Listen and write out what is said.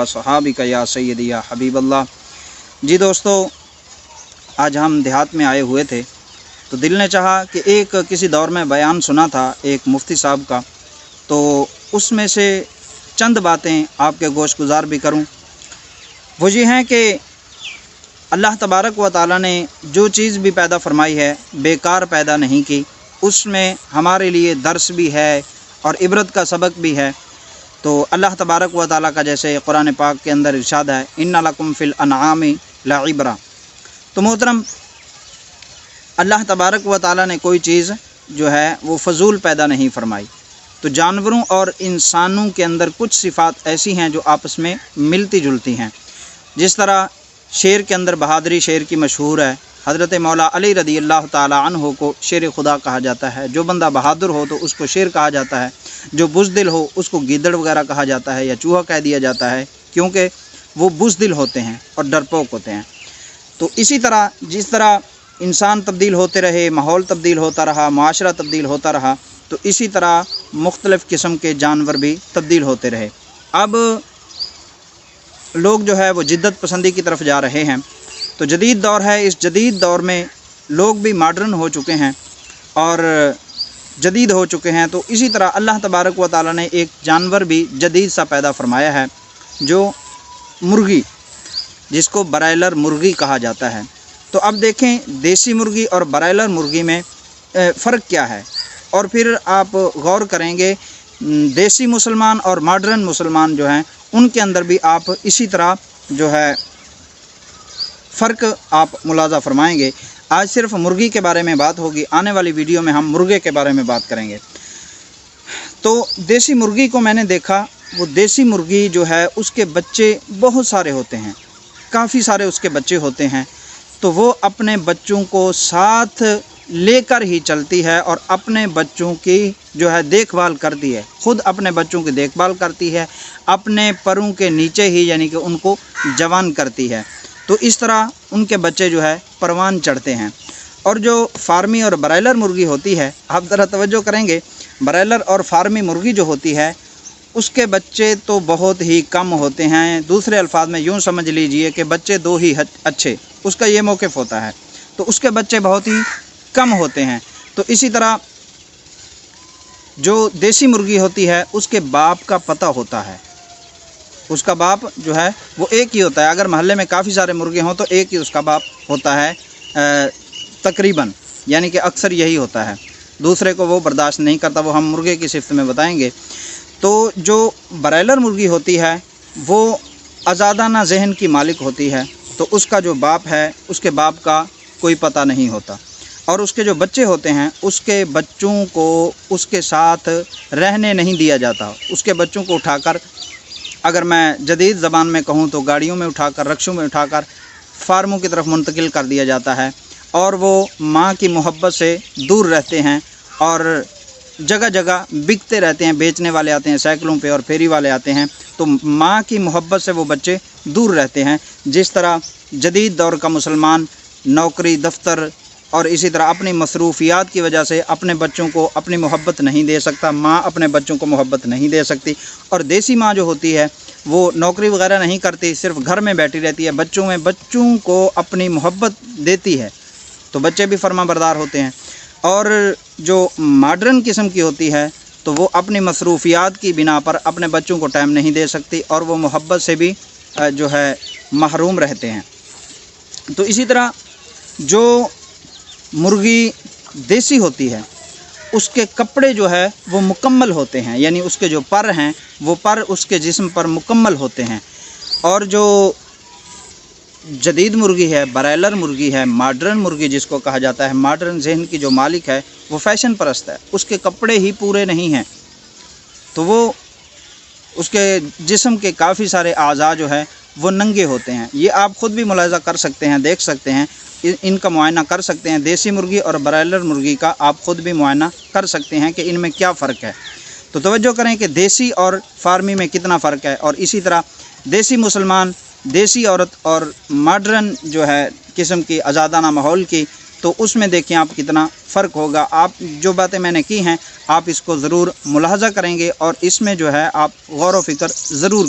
सहाबिका या सय्यदी या हबीब अल्लाह। जी दोस्तों, आज हम देहात में आए हुए थे तो दिल ने चाहा कि एक किसी दौर में बयान सुना था एक मुफ्ती साहब का, तो उसमें से चंद बातें आपके गोश गुजार भी करूं। वो ये हैं कि अल्लाह तबारक व तआला ने जो चीज़ भी पैदा फरमाई है बेकार पैदा नहीं की, उसमें हमारे लिए दर्स भी है और इबरत का सबक भी है। तो अल्लाह तबारक व तआला का जैसे कुरान पाक के अंदर इरशाद है, इन्ना लकुम फिल अनआमी लइब्रा। तो मोहतरम, अल्लाह तबारक व तआला ने कोई चीज़ जो है वो फजूल पैदा नहीं फरमाई। तो जानवरों और इंसानों के अंदर कुछ सिफ़ात ऐसी हैं जो आपस में मिलती जुलती हैं। जिस तरह शेर के अंदर बहादुरी शेर की मशहूर है। हज़रत मौला अली रदी अल्लाह ताला अन्हु को शेर खुदा कहा जाता है। जो बंदा बहादुर हो तो उसको शेर कहा जाता है, जो बुज़दिल हो उसको गीदड़ वगैरह कहा जाता है या चूहा कह दिया जाता है, क्योंकि वो बुज़दिल होते हैं और डरपोक होते हैं। तो इसी तरह जिस तरह इंसान तब्दील होते रहे, माहौल तब्दील होता रहा, माशरा तब्दील होता रहा, तो इसी तरह मुख्तलिफ़ किस्म के जानवर भी तब्दील होते रहे। अब लोग जो है वो जिद्दत पसंदी की तरफ जा रहे हैं। तो जदीद दौर है, इस जदीद दौर में लोग भी मॉडर्न हो चुके हैं और जदीद हो चुके हैं। तो इसी तरह अल्लाह तबारक व तआला ने एक जानवर भी जदीद सा पैदा फरमाया है, जो मुर्गी, जिसको ब्रायलर मुर्गी कहा जाता है। तो अब देखें देसी मुर्गी और ब्रायलर मुर्गी में फ़र्क क्या है, और फिर आप गौर करेंगे देसी मुसलमान और मॉडर्न मुसलमान जो हैं उनके अंदर भी आप इसी तरह जो है फ़र्क आप मुलाजा फरमाएंगे। आज सिर्फ मुर्गी के बारे में बात होगी, आने वाली वीडियो में हम मुर्गे के बारे में बात करेंगे। तो देसी मुर्गी को मैंने देखा, वो देसी मुर्गी जो है उसके बच्चे बहुत सारे होते हैं, काफ़ी सारे उसके बच्चे होते हैं। तो वो अपने बच्चों को साथ लेकर ही चलती है और अपने बच्चों की जो है देखभाल करती है, ख़ुद अपने बच्चों की देखभाल करती है, अपने परों के नीचे ही यानी कि उनको जवान करती है। तो इस तरह उनके बच्चे जो है परवान चढ़ते हैं। और जो फार्मी और ब्रायलर मुर्गी होती है, आप ज़रा तवज्जो करेंगे, ब्रायलर और फार्मी मुर्गी जो होती है उसके बच्चे तो बहुत ही कम होते हैं। दूसरे अल्फाज में यूँ समझ लीजिए कि बच्चे दो ही अच्छे, उसका ये मौक़िफ़ होता है, तो उसके बच्चे बहुत ही कम होते हैं। तो इसी तरह जो देसी मुर्गी होती है उसके बाप का पता होता है, उसका बाप जो है वो एक ही होता है। अगर महल्ले में काफ़ी सारे मुर्गे हों तो एक ही उसका बाप होता है तकरीबन, यानी कि अक्सर यही होता है, दूसरे को वो बर्दाश्त नहीं करता। वो हम मुर्गे की सिफ्त में बताएंगे। तो जो ब्रायलर मुर्गी होती है वो आज़ादाना जहन की मालिक होती है, तो उसका जो बाप है उसके बाप का कोई पता नहीं होता, और उसके जो बच्चे होते हैं उसके बच्चों को उसके साथ रहने नहीं दिया जाता। उसके बच्चों को उठाकर, अगर मैं जदीद ज़बान में कहूँ तो गाड़ियों में उठाकर, रक्शों में उठाकर फार्मों की तरफ मुंतकिल कर दिया जाता है, और वो माँ की मोहब्बत से दूर रहते हैं और जगह जगह बिकते रहते हैं। बेचने वाले आते हैं साइकिलों पे और फेरी वाले आते हैं, तो माँ की मोहब्बत से वो बच्चे दूर रहते हैं। जिस तरह जदीद दौर का मुसलमान नौकरी, दफ्तर और इसी तरह अपनी मसरूफियात की वजह से अपने बच्चों को अपनी मोहब्बत नहीं दे सकता, माँ अपने बच्चों को मोहब्बत नहीं दे सकती। और देसी माँ जो होती है वो नौकरी वगैरह नहीं करती, सिर्फ घर में बैठी रहती है, बच्चों को अपनी मोहब्बत देती है, तो बच्चे भी फरमाबरदार होते हैं। और जो मॉडर्न किस्म की होती है तो वो अपनी मसरूफियात की बिना पर अपने बच्चों को टाइम नहीं दे सकती और वो मोहब्बत से भी जो है महरूम रहते हैं। तो इसी तरह जो मुर्गी देसी होती है उसके कपड़े जो है वो मुकम्मल होते हैं, यानी उसके जो पर हैं वो पर उसके जिस्म पर मुकम्मल होते हैं। और जो जदीद मुर्गी है, ब्रायलर मुर्गी है, मॉडर्न मुर्गी जिसको कहा जाता है, मॉडर्न जहन की जो मालिक है वो फ़ैशन परस्त है, उसके कपड़े ही पूरे नहीं हैं, तो वो उसके जिस्म के काफ़ी सारे आज़ा जो है वो नंगे होते हैं। ये आप ख़ुद भी मुलाज़ा कर सकते हैं, देख सकते हैं, इनका मुआयना कर सकते हैं। देसी मुर्गी और ब्रायलर मुर्गी का आप ख़ुद भी मुआयना कर सकते हैं कि इनमें क्या फ़र्क है। तो तवज्जो करें कि देसी और फार्मी में कितना फ़र्क है। और इसी तरह देसी मुसलमान, देसी औरत और मॉडर्न जो है किस्म की आज़ादाना माहौल की, तो उसमें देखें आप कितना फ़र्क होगा। आप जो बातें मैंने की हैं आप इसको ज़रूर मुलाहज़ा करेंगे और इसमें जो है आप गौर व फ़िक्र ज़रूर